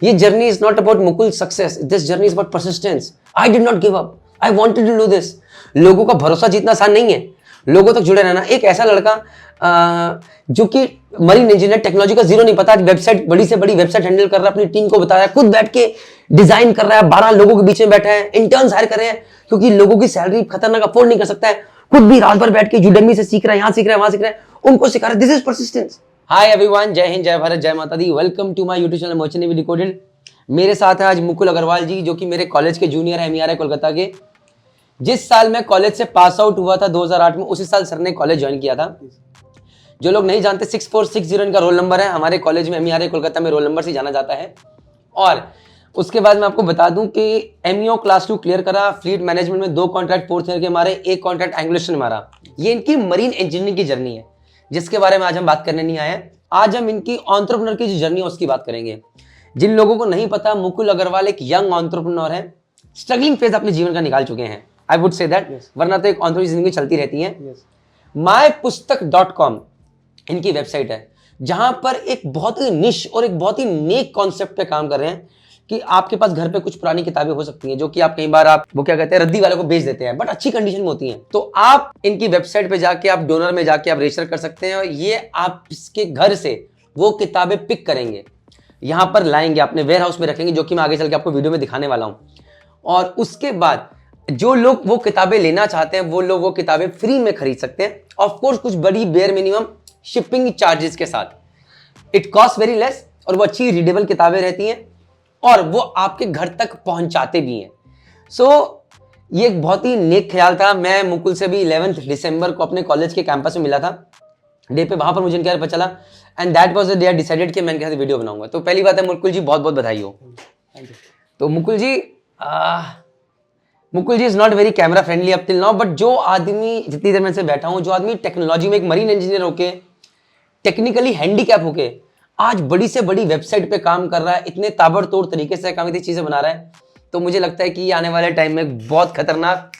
ये journey is not about Mukul success, this journey is about persistence. I did not give up, I wanted to do this. लोगों का भरोसा जीतना आसान नहीं है, लोगों तक जुड़े रहना। एक ऐसा लड़का जो कि मरीन इंजीनियर, टेक्नोलॉजी का जीरो नहीं पता, वेबसाइट, बड़ी से बड़ी वेबसाइट हैंडल कर रहा है, अपनी टीम को बता रहा है, खुद बैठ के डिजाइन कर रहा है, 12 लोगों के बीच में बैठा है, इंटर्न्स हायर कर रहे हैं क्योंकि लोगों की सैलरी खतरनाक अफोर्ड नहीं कर सकता है, खुद भी रात भर बैठ के यूडेमी से सीख रहा है, यहां सीख रहा है, वहां सीख रहा है, उनको सिखा रहा है। This is persistence. Hi everyone, जय हिंद, जय भारत, जय माता दी। Welcome to my YouTube channel merchant navy decoded. मेरे साथ है आज मुकुल अग्रवाल जी, जो कि मेरे कॉलेज के जूनियर है, MERI कोलकाता के। जिस साल मैं कॉलेज से पास आउट हुआ था 2008 में, उसी साल सर ने कॉलेज ज्वाइन किया था। जो लोग नहीं जानते, 6460 इनका रोल नंबर है। हमारे कॉलेज में MERI कोलकाता में रोल नंबर से जाना जाता है। और उसके बाद मैं आपको बता दूं कि MEO क्लास 2 क्लियर करा, फ्लीट मैनेजमेंट में 2 कॉन्ट्रैक्ट फोर्थ ईयर के मारे, 1 कॉन्ट्रैक्ट एंग्लिश में मारा। ये इनकी मरीन इंजीनियरिंग की जर्नी है, जिसके बारे में आज हम बात करने नहीं आए हैं। आज हम इनकी एंटरप्रेन्योर की जो जर्नी है उसकी बात करेंगे। जिन लोगों को नहीं पता, मुकुल अग्रवाल एक यंग एंटरप्रेन्योर है, स्ट्रगलिंग फेज अपने जीवन का निकाल चुके हैं। आई वुड से दैट, वरना तो एक एंटरप्रेन्योर की जिंदगी चलती रहती है। mypustak.com इनकी वेबसाइट है, जहां पर एक बहुत ही निश और एक बहुत ही नेक कॉन्सेप्ट पे काम कर रहे हैं कि आपके पास घर पे कुछ पुरानी किताबें हो सकती हैं जो कि आप कई बार आप वो क्या कहते हैं, रद्दी वाले को बेच देते हैं, बट अच्छी कंडीशन में होती हैं। तो आप इनकी वेबसाइट पे जाके, आप डोनर में जाके आप रजिस्टर कर सकते हैं और ये आप इसके घर से वो किताबें पिक करेंगे, यहां पर लाएंगे, अपने वेयर हाउस में रखेंगे, जो कि मैं आगे चल के आपको वीडियो में दिखाने वाला हूं। और उसके बाद जो लोग वो किताबें लेना चाहते हैं, वो लोग वो किताबें फ्री में खरीद सकते हैं। ऑफ कोर्स कुछ बड़ी बेयर मिनिमम शिपिंग चार्जेस के साथ। इट कॉस्ट वेरी लेस, और वो अच्छी रीडेबल किताबें रहती हैं और वो आपके घर तक पहुंचाते भी हैं। सो ये एक बहुत ही नेक ख्याल था। मैं मुकुल से भी 11 दिसंबर को अपने कॉलेज के कैंपस में मिला था डे पे, वहां पर मुझे इनके बारे में पता चला, and that was the day I decided कि मैं इनके साथ वीडियो बनाऊंगा। तो पहली बात है, मुकुल जी बहुत बहुत बधाई हो। तो Mukul ji is not very camera friendly up till now, but जो आदमी, जितनी देर में से बैठा हूं, जो आदमी टेक्नोलॉजी में एक मरीन इंजीनियर होके, टेक्निकली हैंडीकैप होके आज बड़ी से बड़ी वेबसाइट पे काम कर रहा है, इतने ताबड़तोड़ तरीके से काम की चीजें बना रहा है, तो मुझे लगता है कि आने वाले टाइम में बहुत खतरनाक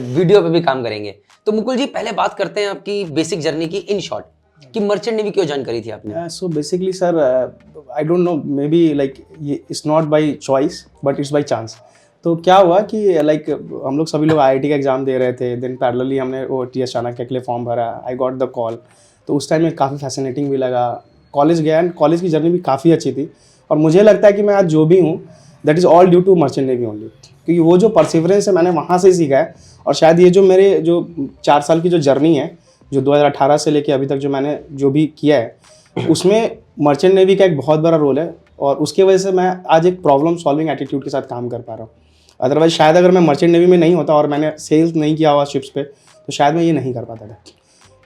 वीडियो पे भी काम करेंगे। तो मुकुल जी, पहले बात करते हैं आपकी बेसिक जर्नी की, इन शॉर्ट, कि मर्चेंट नेवी क्यों ज्वाइन करी थी आपने? So basically, sir, I don't know, maybe like it's not by choice, but it's by chance. तो क्या हुआ कि लाइक हम लोग सभी लोग IIT का एग्ज़ाम दे रहे थे, देन पैरेलली हमने वो TS चाणक्य के लिए फॉर्म भरा। आई गॉट द कॉल। तो उस टाइम में काफ़ी फैसिनेटिंग भी लगा। कॉलेज गया एंड कॉलेज की जर्नी भी काफ़ी अच्छी थी, और मुझे लगता है कि मैं आज जो भी हूँ, that is all due to merchant navy only, क्योंकि वो जो परसिवरेंस है मैंने वहाँ से सीखा है। और शायद ये जो मेरे जो 4 साल की जो जर्नी है, जो 2018 से लेके अभी तक जो मैंने जो भी किया है, उसमें मर्चेंट नेवी का एक बहुत बड़ा रोल है, और उसके वजह से मैं आज एक प्रॉब्लम सॉल्विंग एटीट्यूड के साथ काम कर पा रहा हूँ। अदरवाइज शायद अगर मैं मर्चेंट नेवी में नहीं होता और मैंने सेल्स नहीं किया हुआ शिप्स पे, तो शायद मैं ये नहीं कर पाता था।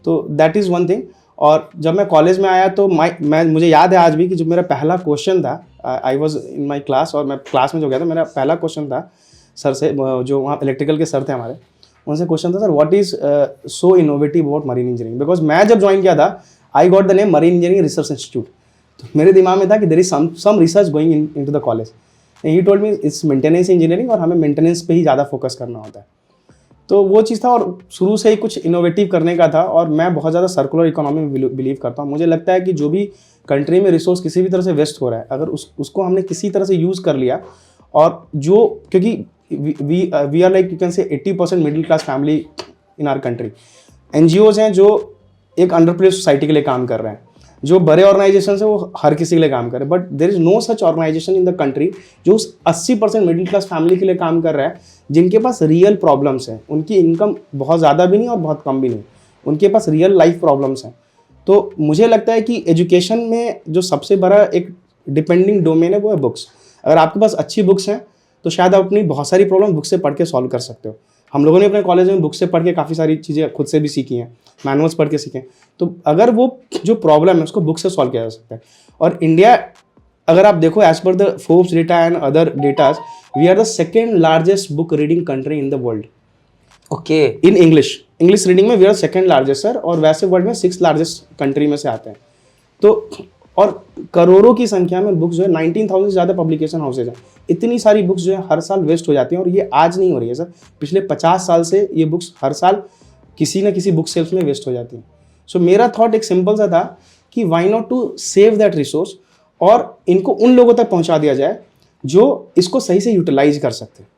तो दैट इज़ वन थिंग। और जब मैं कॉलेज में आया तो मुझे याद है आज भी कि जो मेरा पहला क्वेश्चन था, I was in my class, और मैं क्लास में जो गया था, मेरा पहला क्वेश्चन था सर से, जो वहाँ इलेक्ट्रिकल के सर थे हमारे, उनसे क्वेश्चन था, sir what is so innovative about marine engineering, because मैं जब ज्वाइन किया था, I got the name marine engineering research institute. तो मेरे दिमाग में था कि there is some research going in to the college. He told me it's maintenance engineering, और हमें मेंटेनेंस पे ही ज़्यादा फोकस करना होता है। तो वो चीज़ था, और शुरू से ही कुछ इनोवेटिव करने का था। और मैं बहुत ज़्यादा सर्कुलर इकोनॉमी में बिलीव करता हूँ। मुझे लगता है कि जो भी कंट्री में रिसोर्स किसी भी तरह से वेस्ट हो रहा है, अगर उसको हमने किसी तरह से यूज़ कर लिया, और जो, क्योंकि we are like, you can say 80% middle class family in our country. NGOs हैं जो एक अंडरप्रिविलेज्ड सोसाइटी के लिए काम कर रहे हैं, जो बड़े ऑर्गेनाइजेशन है वो हर किसी के लिए काम कर रहे हैं, but there is no such organisation in the country जो उस 80% मिडिल क्लास फैमिली के लिए काम कर रहा है, जिनके पास रियल प्रॉब्लम्स हैं। उनकी इनकम बहुत ज़्यादा भी नहीं और बहुत कम भी नहीं, उनके पास रियल लाइफ प्रॉब्लम्स हैं। तो मुझे लगता है कि एजुकेशन में जो सबसे बड़ा एक डिपेंडिंग डोमेन है वो है बुक्स। अगर आपके पास अच्छी बुक्स हैं तो शायद आप अपनी बहुत सारी प्रॉब्लम बुक से पढ़ के सॉल्व कर सकते हो। हम लोगों ने अपने कॉलेज में बुक से पढ़ के काफ़ी सारी चीज़ें खुद से भी सीखी हैं, मैनुअल्स पढ़ के सीखे। तो अगर वो जो प्रॉब्लम है उसको बुक से सॉल्व किया जा सकता है। और इंडिया, अगर आप देखो, as per the Forbes data and other datas, we are the second largest book reading country in the world. Okay, in English reading में we are second largest, sir, और वैसे वर्ल्ड में 6th लार्जेस्ट कंट्री में से आते हैं। तो और करोड़ों की संख्या में बुक्स जो है, 19,000 से ज़्यादा पब्लिकेशन हाउसेज हैं। इतनी सारी बुक्स जो है हर साल वेस्ट हो जाती हैं, और ये आज नहीं हो रही है सर, पिछले 50 साल से ये बुक्स हर साल किसी न किसी बुक सेल्स में वेस्ट हो जाती हैं। सो मेरा थॉट एक सिंपल सा था कि why not to save that resource, और इनको उन लोगों तक पहुंचा दिया जाए जो इसको सही से यूटिलाइज कर सकते हैं.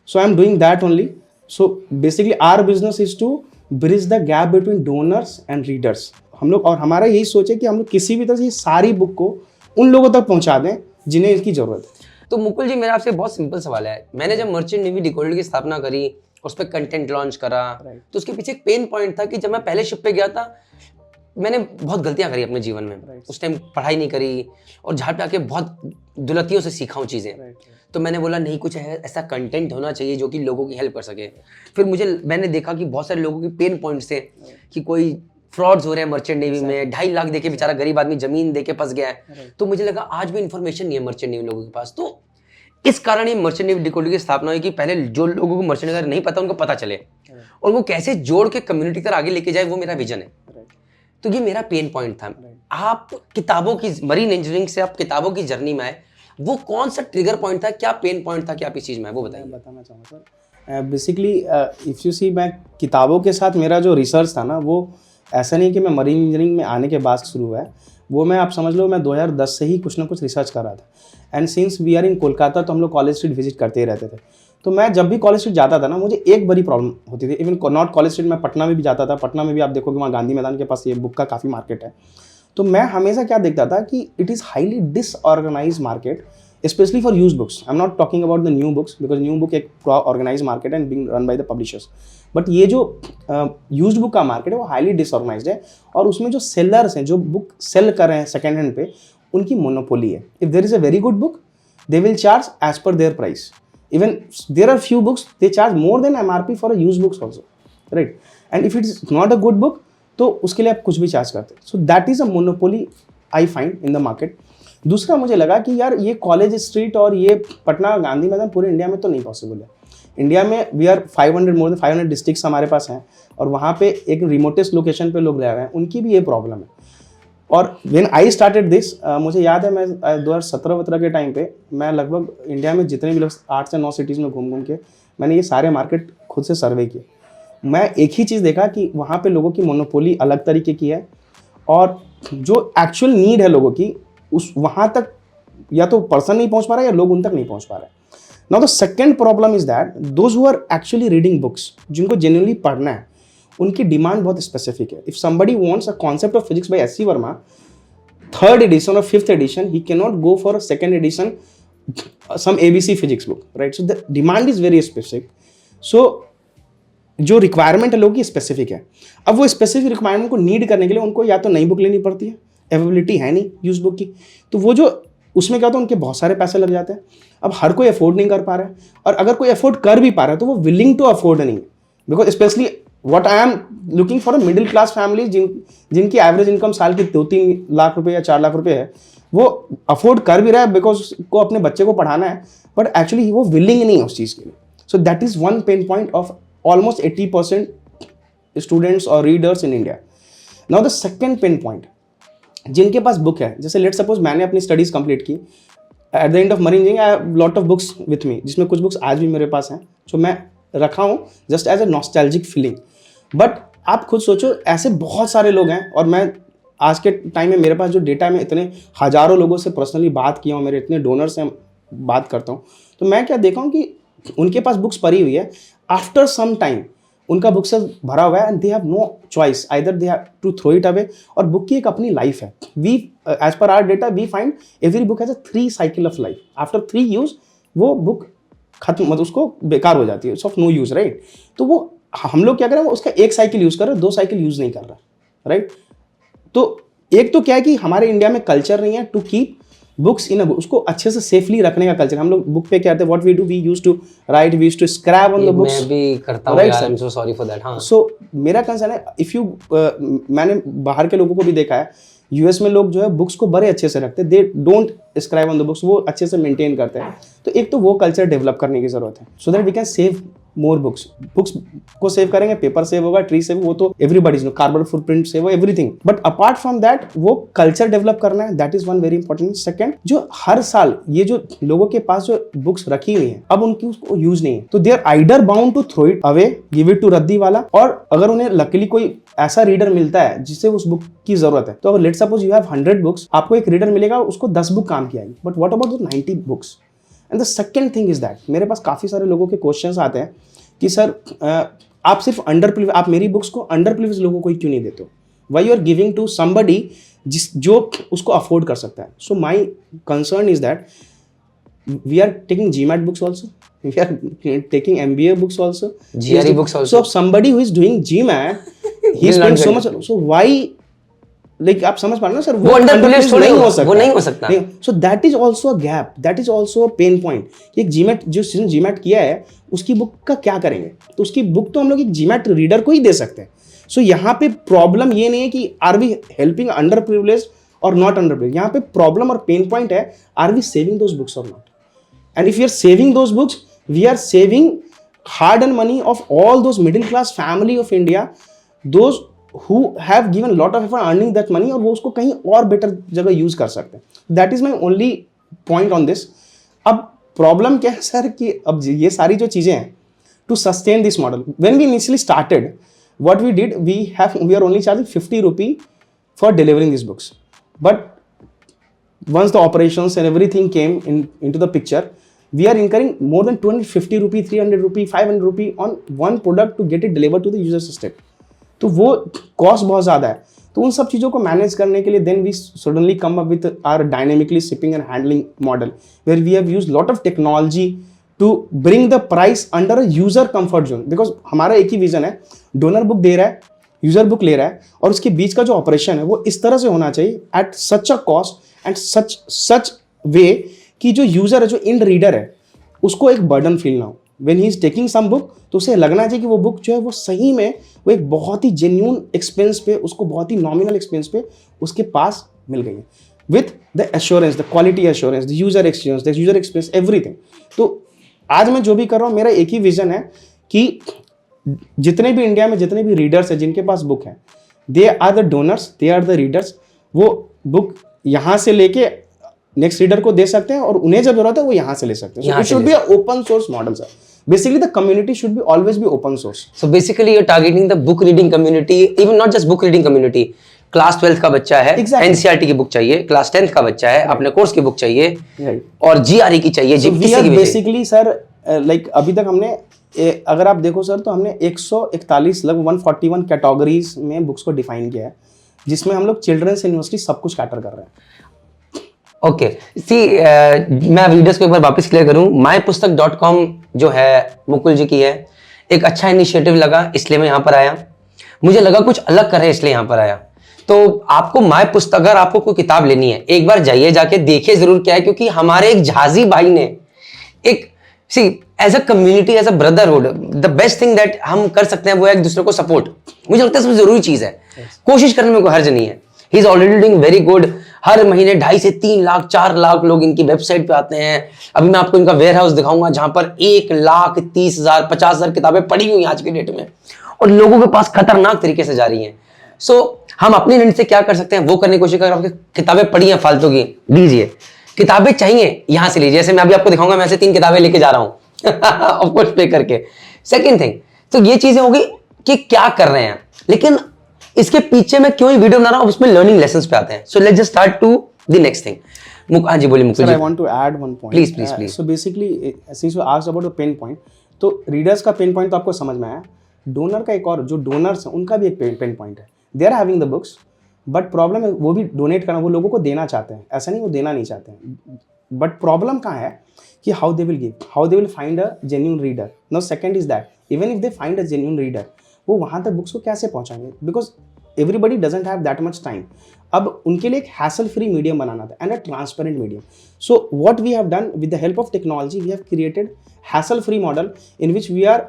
So I am doing that only. So basically our business is to bridge the gap between donors and readers. हम लोग, और हमारा यही सोच है कि हम लोग किसी भी तरह से ये सारी बुक को उन लोगों तक पहुंचा दें जिन्हें इसकी जरूरत है. तो मुकुल जी, मेरा आपसे बहुत सिंपल सवाल है. मैंने जब मर्चेंट नेवी डिकोल्ड की स्थापना करी, उस पर कंटेंट लॉन्च करा, तो उसके पीछे एक पेन पॉइंट था कि जब मैं पहले शिप पे गया था, मैंने बहुत गलतियां करी अपने जीवन में. उस टाइम पढ़ाई नहीं करी और जहाँ पे आके बहुत दुलतियों से सीखा हूँ चीज़ें. तो मैंने बोला नहीं, कुछ ऐसा कंटेंट होना चाहिए जो कि लोगों की हेल्प कर सके. फिर मैंने देखा कि बहुत सारे लोगों की पेन पॉइंट्स थे कि कोई फ्रॉड्स हो रहे हैं मर्चेंट नेवी में, 2.5 लाख देके बेचारा गरीब आदमी जमीन देके फंस गया है. तो मुझे लगा आज भी इन्फॉर्मेशन नहीं है मर्चेंट नेवी लोगों के पास. तो इस कारण ये मर्चेंट नेवी डिकोल्ड की स्थापना हुई कि पहले जो लोगों को मर्चेंट नेवी नहीं पता उनको पता चले और वो कैसे जोड़ के कम्युनिटी तक आगे लेके जाए, वो मेरा विजन है. तो ये मेरा पेन पॉइंट था. आप किताबों की, मरीन इंजीनियरिंग से आप किताबों की जर्नी में आए, वो कौन सा ट्रिगर पॉइंट था, क्या पेन पॉइंट था कि आप इस चीज़ में, वो बताइए. बताना चाहूँगा sir. Basically if you see, मैं किताबों के साथ मेरा जो रिसर्च था ना, वो ऐसा नहीं कि मैं मरीन इंजीनियरिंग में आने के बाद शुरू हुआ है. वो मैं, आप समझ लो, मैं 2010 से ही कुछ ना कुछ रिसर्च कर रहा था. And since we are in Kolkata, तो हम लोग कॉलेज स्ट्रीट विजिट करते ही रहते थे. तो मैं जब भी कॉलेज स्ट्रीट जाता था ना, मुझे एक बड़ी प्रॉब्लम होती थी. इवन नॉट कॉलेज स्ट्रीट, मैं पटना में भी जाता था. पटना में भी आप देखोगे वहाँ गांधी मैदान के पास ये बुक का काफ़ी मार्केट है. तो मैं हमेशा क्या देखता था कि it is highly disorganise market, especially for used books. I'm not talking about the new books because new book एक organized market and being run by the publishers. But ये जो used book का market है वो highly disorganized है और उसमें जो sellers हैं, जो book sell कर रहे हैं second hand पे, उनकी monopoly है. If there is a very good book, they will charge as per their price. Even there are few books they charge more than MRP for a used books also, right? And if it is not a good book, तो उसके लिए आप कुछ भी charge करते हैं. So that is a monopoly I find in the market. दूसरा, मुझे लगा कि यार ये कॉलेज स्ट्रीट और ये पटना गांधी मैदान पूरे इंडिया में तो नहीं पॉसिबल है. इंडिया में we are 500, more than 500 districts हमारे पास हैं और वहाँ पे एक रिमोटेस्ट लोकेशन पे लोग रह रहे हैं, उनकी भी ये प्रॉब्लम है. और व्हेन आई स्टार्टेड दिस, मुझे याद है मैं 2017-18 के टाइम पे मैं लगभग इंडिया में जितने भी लोग 8 से 9 सिटीज़ में घूम के मैंने ये सारे मार्केट खुद से सर्वे किए. मैं एक ही चीज़ देखा कि वहाँ पे लोगों की मोनोपोली अलग तरीके की है और जो एक्चुअल नीड है लोगों की, उस वहाँ तक या तो पर्सन नहीं पहुँच पा रहा है या लोग उन तक नहीं पहुँच पा रहे. Now the second problem is that those who are actually reading books, जिनको जेन्युइनली पढ़ना है, उनकी डिमांड बहुत स्पेसिफिक है. If somebody wants a concept of physics by S C Verma 3rd edition or 5th edition, he cannot go for a 2nd edition some ABC physics book, right? So the demand is very specific. So जो requirement है लोगों की specific है. अब वो specific requirement को need करने के लिए उनको या तो नई बुक लेनी पड़ती है, अवेलेबिलिटी है नहीं यूज बुक की, तो वो जो उसमें क्या होता है, उनके बहुत सारे पैसे लग जाते हैं. अब हर कोई अफोर्ड नहीं कर पा रहा है और अगर कोई अफोर्ड कर भी पा रहा है तो वो विलिंग टू अफोर्ड नहीं है. Because specially what I am looking for a middle class family जिनकी एवरेज इनकम साल की 2-3 लाख रुपए या 4 लाख रुपए है, वो अफोर्ड कर भी रहा है बिकॉज को अपने बच्चे को पढ़ाना है, बट एक्चुअली वो विलिंग नहीं है उस चीज़ के लिए. So that is one pain point of almost 80% students or readers in India. Now the second pain point, जिनके पास बुक है, जैसे लेट सपोज मैंने अपनी स्टडीज कंप्लीट की, at the end of marine engineering I have lot of books with me, जिसमें कुछ books आज भी मेरे पास हैं जो मैं रखा हूँ just as a nostalgic feeling. But आप खुद सोचो, ऐसे बहुत सारे लोग हैं और मैं आज के टाइम में मेरे पास जो डेटा में इतने हज़ारों लोगों से पर्सनली बात किया हूँ, मेरे इतने डोनर से बात करता हूँ, तो मैं क्या देखा हूँ कि उनके पास बुक्स पड़ी हुई है. आफ्टर सम टाइम उनका बुक से भरा हुआ है and they have no choice, either they have to throw it away. और बुक की एक अपनी लाइफ है. We as per our data we find every book has a 3 cycle of life. आफ्टर 3 यूज वो बुक खत्म, मतलब उसको बेकार हो जाती है, it's of no use, right. तो वो हम लोग क्या करें, उसका 1 साइकिल यूज कर रहे हैं, 2 साइकिल यूज नहीं कर रहा, राइट. तो एक तो क्या है कि हमारे इंडिया में कल्चर नहीं है to keep books in a book, उसको अच्छे से सेफली रखने का कल्चर. हम लोग बुक पे क्या करते हैं, what we do, we used to write, we used to scrap on the books. मैं भी करता हूं यार, I am so sorry for that. हां, सो मेरा कंसर्न है, इफ यू मैंने बाहर के लोगों को भी देखा है, यूएस में लोग जो है बुक्स को बड़े अच्छे से रखते हैं, they don't scribe on the books, वो अच्छे से मेंटेन करते हैं. तो एक तो वो कल्चर डेवलप करने की जरूरत है, so that we can save more books को सेव करेंगे, पेपर सेव होगा, ट्री सेव, वो तो everybody's know, carbon footprint save हो, everything. But apart from that वो कल्चर डेवलप करना है, that is one very important. Second, जो हर साल ये जो लोगों के पास जो बुक्स रखी हुई है, अब उनकी उसको यूज नहीं है, तो they are either bound to throw it away, give it to रद्दी वाला, और अगर उन्हें लकीली कोई ऐसा रीडर मिलता है जिससे उस बुक की जरूरत है, तो अगर let's suppose you have 100 books, आपको एक रीडर मिलेगा, उसको 10 बुक काम की आएगी, but what about the 90 books? And the second thing is that, मेरे पास काफी सारे लोगों के क्वेश्चंस आते हैं कि सर आप सिर्फ आप मेरी बुक्स को अंडर प्रिविलेज लोगों को ही क्यों नहीं देते हो? Why you are giving to somebody जो उसको अफोर्ड कर सकता है? So my concern is that we are taking GMAT books also, we are taking MBA books also, GRE books also. So somebody who is doing GMAT, he spends so much, so why, like आप समझ पा रहे हो ना sir, वो underprivileged नहीं हो सकता, वो नहीं हो सकता। So that is also a gap, that is also a pain point। एक GMAT जिसने GMAT किया है उसकी बुक का क्या करेंगे? तो उसकी बुक तो हम लोग एक GMAT रीडर को ही दे सकते हैं। सो यहाँ पे प्रॉब्लम ये नहीं है कि are we helping under privilege or not under privilege, यहाँ पे प्रॉब्लम और पेन पॉइंट है, are we saving those books or not? And if we are saving those books, we are saving hard-earned money of all those middle-class family of India, those who have given a lot of effort earning that money, और वो उसको कहीं और better जगह use कर सकते हैं। That is my only point on this। अब प्रॉब्लम क्या है सर कि अब ये सारी जो चीजें हैं to sustain this model, when we initially started, what we did, we are only charging 50 rupee for delivering these books, but once the operations and everything came into the picture, we are incurring more than 250 rupee, 300 rupee, 500 rupee on one product to get it delivered to the user system। तो वो cost बहुत ज़्यादा है। तो उन सब चीज़ों को मैनेज करने के लिए then we suddenly come up with our dynamically shipping and handling model, where we have used lot of technology to bring the price under a user comfort zone. Because हमारा एक ही विजन है, donor book दे रहा है, user book ले रहा है, और उसके बीच का जो ऑपरेशन है वो इस तरह से होना चाहिए at such a cost and such way कि जो यूजर है, जो इंड रीडर है, उसको एक बर्डन फील ना हो। When he is taking some book, तो उसे लगना चाहिए कि वो बुक जो है वो सही में वो एक बहुत ही जेन्युइन एक्सपेंस पे, उसको बहुत ही नॉमिनल एक्सपेंस पे उसके पास मिल गई है, with the assurance, the quality assurance, the user experience, the user experience, everything. तो आज मैं जो भी कर रहा हूँ, मेरा एक ही विजन है कि जितने भी इंडिया में जितने भी रीडर्स हैं जिनके पास बुक है, they are the donors, they are the readers. वो बुक यहाँ से लेके नेक्स्ट रीडर को दे सकते हैं, और उन्हें जब जरूरत है वो यहाँ से ले सकते हैं। So it should be an open source model, sir. Basically, the community should be always be open source. So basically, you're targeting the book reading community, even not just book reading community. Class 12th का बच्चा है, Exactly. NCERT की book चाहिए, class 10th का बच्चा है, अपने course की बुक चाहिए, Right. और GRE की चाहिए, So we किसी are की भी चाहिए। basically, sir, like अभी तक हमने अगर आप देखो सर, तो हमने 141 लगभग 141 कैटेगरीज में बुक्स को डिफाइन किया है, जिसमें हम लोग चिल्ड्रंस यूनिवर्सिटी सब कुछ कैटर कर रहे हैं। ओके सी, मैं रीडर्स को एक बार वापस क्लियर करूं, mypustak.com जो है मुकुल जी की है, एक अच्छा इनिशिएटिव लगा, इसलिए मैं यहाँ पर आया। मुझे लगा कुछ अलग कर रहे हैं, इसलिए यहाँ पर आया। तो आपको माय पुस्तक, अगर आपको कोई किताब लेनी है, एक बार जाइए, जाके देखिए जरूर क्या है, क्योंकि हमारे एक झाजी भाई ने एक see as a community, as a brotherhood, the best thing that हम कर सकते हैं वो है एक दूसरे को सपोर्ट। मुझे लगता है सबसे जरूरी चीज है, कोशिश करने में कोई हर्ज नहीं है। He is already doing very good. हर महीने 2.5 से 3 लाख 4 लाख लोग इनकी वेबसाइट पे आते हैं। अभी मैं आपको इनका वेयर हाउस दिखाऊंगा, जहां पर 1,30,000 50,000 किताबें पड़ी हुई आज की डेट में, और लोगों के पास खतरनाक तरीके से जा रही हैं। सो हम अपने एंड से क्या कर सकते हैं वो करने की कोशिश करें। आपकी किताबें पड़ी हैं फालतू की, लीजिए। किताबें चाहिए यहां से लीजिए, जैसे मैं अभी आपको दिखाऊंगा, मैं ऐसे 3 किताबें लेके जा रहा हूं ऑफ कोर्स पे करके। सेकंड थिंग, तो ये चीजें होगी कि क्या कर रहे हैं, लेकिन इसके पीछे मैं क्यों वीडियो बना रहा हूं, उसमें लर्निंग लेसंस पे आते हैं। So let's just start to the next thing. हाँ जी, बोलिए Mukul ji. I want to add one point. Please. So basically, since you asked about the pain point, तो रीडर्स का पेन पॉइंट तो आपको समझ में आया। डोनर का एक और, जो डोनर्स हैं उनका भी एक पेन पॉइंट है। They are having the books, but problem है वो भी डोनेट करना, वो लोगों को देना चाहते हैं, ऐसा नहीं वो देना नहीं चाहते हैं। बट प्रॉब्लम कहाँ है कि how they will give, how they will find a genuine reader. No, second is that even if they find a genuine reader, वो वहाँ तक बुक्स को कैसे पहुँचाएंगे, because everybody doesn't have that much time. अब उनके लिए एक हैसल फ्री मीडियम बनाना था and a transparent medium. So what we have done with the help of technology, we have created hassle free model in which we are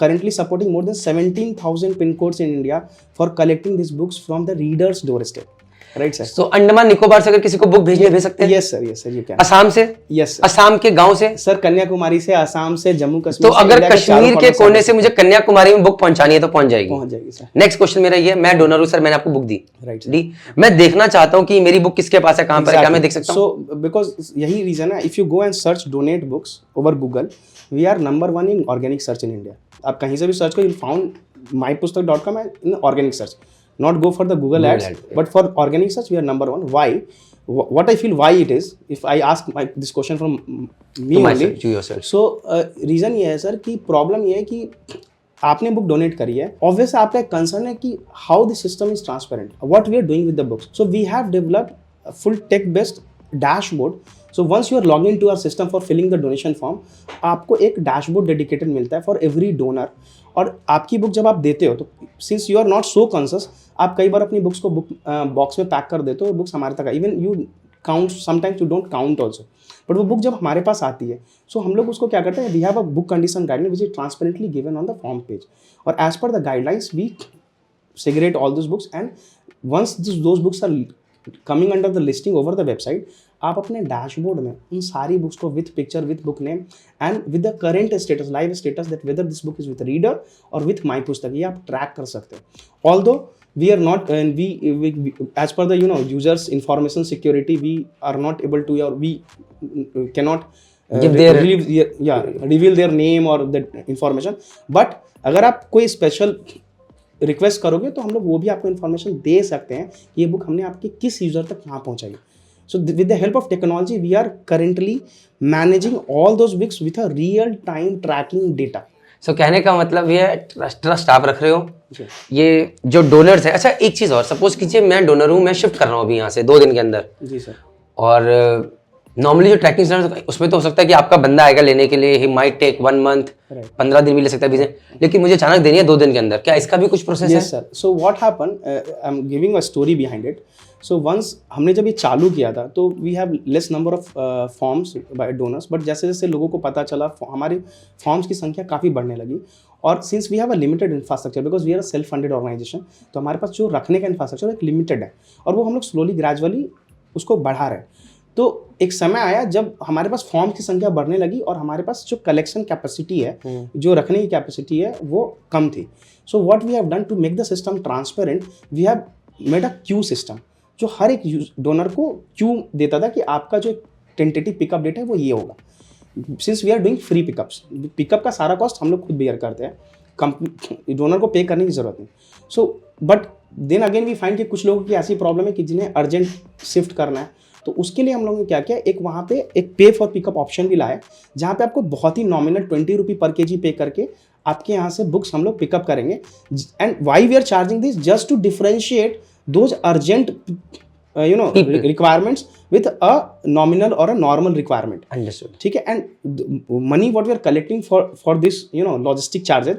currently supporting more than 17,000 pin codes in India for collecting these books from the reader's doorstep. Right sir. तो अंडमान निकोबार से अगर किसी को book भेजने भेज सकते हैं? Yes sir you can. Assam से? यस असम के गांव से? सर कन्याकुमारी से, असम से, जम्मू तो कश्मीर से, अगर इंडिया चारों कश्मीर के corner कोने से मुझे कन्याकुमारी में बुक पहुंचानी है तो पहुंच पहुंच जाएगी सर। नेक्स्ट क्वेश्चन मेरा ये, मैं डोनर हूं सर, मैंने आपको बुक दी, राइट दी, मैं देखना चाहता हूं कि मेरी बुक किसके पास है, कहां पर है, क्या मैं देख सकता हूं? सो बिकॉज यही रीजन है, if you go and search donate books over Google, we are number 1 in organic search in India. आप कहीं से भी सर्च करो, you found mypustak.com in organic search, not go for the Google ads, but for organic search we are number 1। Why? what I feel why it is, if I ask this question from me only, to yourself. so reason ये है sir कि problem ये है कि आपने book donate करी है, obvious आपका एक कंसर्न है कि how the system is transparent, what we are doing with the books. So we have developed full tech based dashboard. So once you are log in to our system for filling the donation form, आपको एक dashboard dedicated मिलता है for every donor. और आपकी book जब आप देते हो तो since you are not so conscious, आप कई बार अपनी बुक्स को बुक बॉक्स में पैक कर देते हो, बुक्स हमारे तक, even you count, sometimes you don't count also, but वो बुक जब हमारे पास आती है, सो हम लोग उसको क्या करते हैं, we have a book condition guideline which is transparently given on the form page, और as per the guidelines we segregate all those books, and once those books are coming under the listing over the website, आप अपने dashboard में उन सारी books को with picture, with book name and with the current status, live status, that whether this book is with reader और with my Pustak, ये आप track कर सकते हो। Although we are not, we as per the users information security, we are not able to, और we cannot reveal their name और that information, but अगर आप कोई स्पेशल रिक्वेस्ट करोगे तो हम लोग वो भी आपको इन्फॉर्मेशन दे सकते हैं कि ये बुक हमने आपके किस यूजर तक कहाँ पहुँचाई। So with the help of technology we are currently managing all those books with a real time tracking data. So कहने का मतलब ये ट्रस्ट आप रख रहे हो, ये जो डोनर्स है। अच्छा एक चीज़ और, सपोज कीजिए मैं डोनर हूँ, मैं शिफ्ट कर रहा हूँ अभी यहाँ से 2 दिन के अंदर। जी सर। और नॉर्मली जो ट्रैकिंग सेंटर उसमें तो हो सकता है कि आपका बंदा आएगा लेने के लिए, ही माइट टेक 1 मंथ, 15 दिन भी ले सकता है, 20 दिन, लेकिन मुझे अचानक देनी है 2 दिन के अंदर, क्या इसका भी कुछ प्रोसेस है? Yes sir. So what happen, I am giving a story behind it. So once हमने जब ये चालू किया था तो we have less number of forms by donors, but जैसे जैसे लोगों को पता चला हमारे फॉर्म्स की संख्या काफ़ी बढ़ने लगी, और since we have a limited infrastructure, because we are a self funded organisation, तो हमारे पास जो रखने का इंफ्रास्ट्रक्चर एक लिमिटेड है, और वो हम लोग स्लोली ग्रेजुअली उसको बढ़ा रहे हैं। तो एक समय आया जब हमारे पास फॉर्म की संख्या बढ़ने लगी और हमारे पास जो कलेक्शन कैपेसिटी है, जो रखने की कैपेसिटी है, वो कम थी। So what we have done to make the system transparent, we have made a queue system, जो हर एक डोनर को क्यू देता था कि आपका जो टेंटेटिव पिकअप डेट है वो ये होगा। Since we are doing free pickups, pickup का सारा कॉस्ट हम लोग खुद बेयर करते हैं, डोनर को पे करने की जरूरत नहीं। So but then again we find कि कुछ लोगों की ऐसी प्रॉब्लम है कि जिन्हें अर्जेंट शिफ्ट करना है, तो उसके लिए हम लोगों ने क्या किया, एक वहाँ पे एक पे फॉर पिकअप ऑप्शन भी लाया, जहाँ पे आपको बहुत ही नॉमिनल 20 रुपये पर केजी पे करके आपके यहाँ से बुक्स हम लोग पिकअप करेंगे। And why we are charging this, just to differentiate those urgent requirements with a nominal or a normal requirement. Understood, ठीक है। And money what we are collecting for this logistic charges,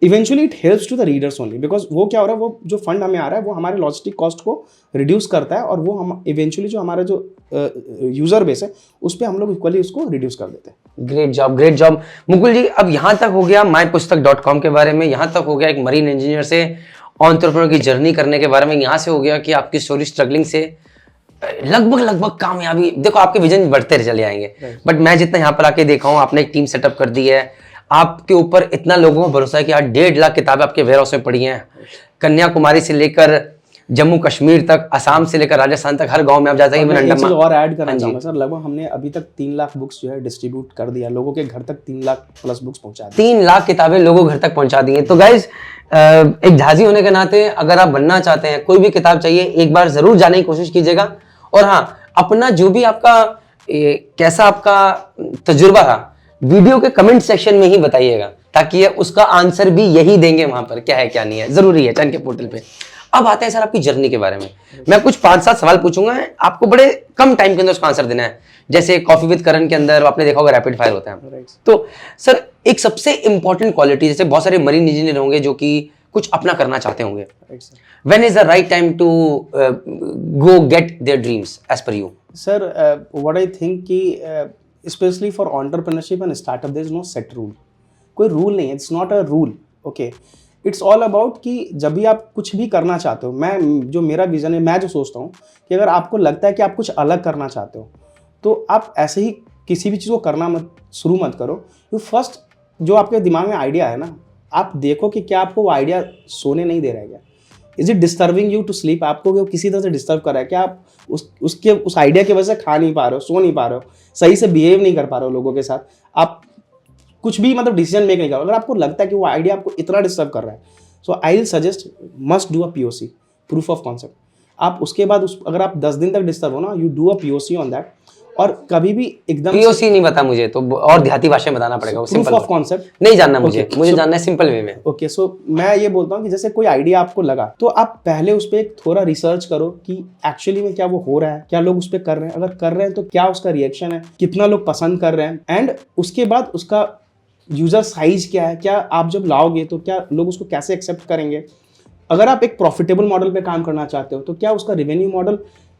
eventually it helps to the readers only, because वो क्या हो रहा है, वो जो fund हमें आ रहा है वो हमारे लॉजिस्टिक कॉस्ट को रिड्यूस करता है, और वो हम इवेंचुअली जो हमारा जो यूजर बेस है उस पर हम लोग इक्वली उसको रिड्यूस कर देते हैं। Great job, great job Mukul ji. अब यहाँ तक हो गया mypustak.com के बारे में, यहाँ तक हो गया एक मरीन इंजीनियर से एंटरप्रेन्योर की जर्नी करने के बारे में, यहाँ से हो गया कि आपकी स्टोरी स्ट्रगलिंग से लगभग कामयाबी। देखो आपके विजन बढ़ते चले आएंगे, बट मैं जितना यहाँ पर आके देखा हूँ, आपने एक टीम सेटअप कर दी है, आपके ऊपर इतना लोगों का भरोसा है कि आज 1.5 लाख किताबें आपके वेयरहाउस में पड़ी हैं, कन्याकुमारी से लेकर जम्मू कश्मीर तक, असम से लेकर राजस्थान तक, हर गांव में आप जाते हैं। एक चीज और ऐड करना चाहूंगा सर, लगभग हमने अभी तक 3 लाख बुक्स जो है डिस्ट्रीब्यूट कर दिया, लोगों के घर तक 3 लाख प्लस बुक्स पहुंचा दी, 3 लाख किताबें लोगों घर तक पहुंचा दी हैं। तो गाइज एक झाजी होने के नाते अगर आप बनना चाहते हैं, कोई भी किताब चाहिए, एक बार जरूर जाने की कोशिश कीजिएगा। और हाँ, अपना जो भी आपका कैसा आपका तजुर्बा रहा, वीडियो के कमेंट सेक्शन में ही बताइएगा, ताकि ये उसका आंसर भी यही देंगे वहां पर, क्या है क्या नहीं है, जरूरी है चैनल के पोर्टल पे। अब आते हैं सर आपकी जर्नी के बारे में। मैं कुछ 5-7 सवाल पूछूंगा, आपको बड़े कम टाइम के अंदर उसका आंसर देना है। जैसे कॉफी विद करण के अंदर आपने देखा होगा रैपिड फायर होता है। तो सर एक सबसे इंपॉर्टेंट क्वालिटी, जैसे बहुत सारे मरीन इंजीनियर होंगे जो कि कुछ अपना करना चाहते होंगे, when is the right time to go get their dreams as per you? Sir what I think कि specially for entrepreneurship and startup there is no set rule, कोई रूल नहीं है, it's not a rule, okay. It's all about कि जब भी आप कुछ भी करना चाहते हो, मैं जो मेरा विजन है, मैं जो सोचता हूँ कि अगर आपको लगता है कि आप कुछ अलग करना चाहते हो तो आप ऐसे ही किसी भी चीज़ को करना शुरू मत करो। यू फर्स्ट जो आपके दिमाग में आइडिया है ना, आप देखो कि क्या आपको वो आइडिया सोने नहीं दे रहा है क्या, is it disturbing you to sleep, आपको वो किसी तरह से डिस्टर्ब कर रहा है क्या, आप उस आइडिया की वजह से खा नहीं पा रहे हो, सो नहीं पा रहे हो, सही से बिहेव नहीं कर पा रहे हो लोगों के साथ, आप कुछ भी मतलब डिसीजन मेक नहीं करो। अगर आपको लगता है कि वो आइडिया आपको इतना डिस्टर्ब कर रहा है, so I will suggest must do a POC, proof of concept. आप उसके बाद अगर आप 10 दिन तक डिस्टर्ब हो ना, you do a POC on that, और कभी भी एकदम POC नहीं पता मुझे, तो और देहाती भाषा में बताना पड़ेगा। वो प्रूफ सिंपल ऑफ कॉन्सेप्ट नहीं जानना मुझे, Okay, मुझे so- जानना है सिंपल वे में। ओके, सो मैं ये बोलता हूँ कि जैसे कोई आइडिया आपको लगा तो आप पहले उस पर एक थोड़ा रिसर्च करो कि एक्चुअली में क्या वो हो रहा है, क्या लोग उस पर कर रहे हैं, अगर कर रहे हैं तो क्या उसका रिएक्शन है, कितना लोग पसंद कर रहे हैं, एंड उसके बाद उसका यूजर साइज क्या है, क्या आप जब लाओगे तो क्या लोग उसको कैसे एक्सेप्ट करेंगे। अगर आप एक प्रॉफिटेबल मॉडल पे काम करना चाहते हो तो क्या उसका रेवेन्यू मॉडल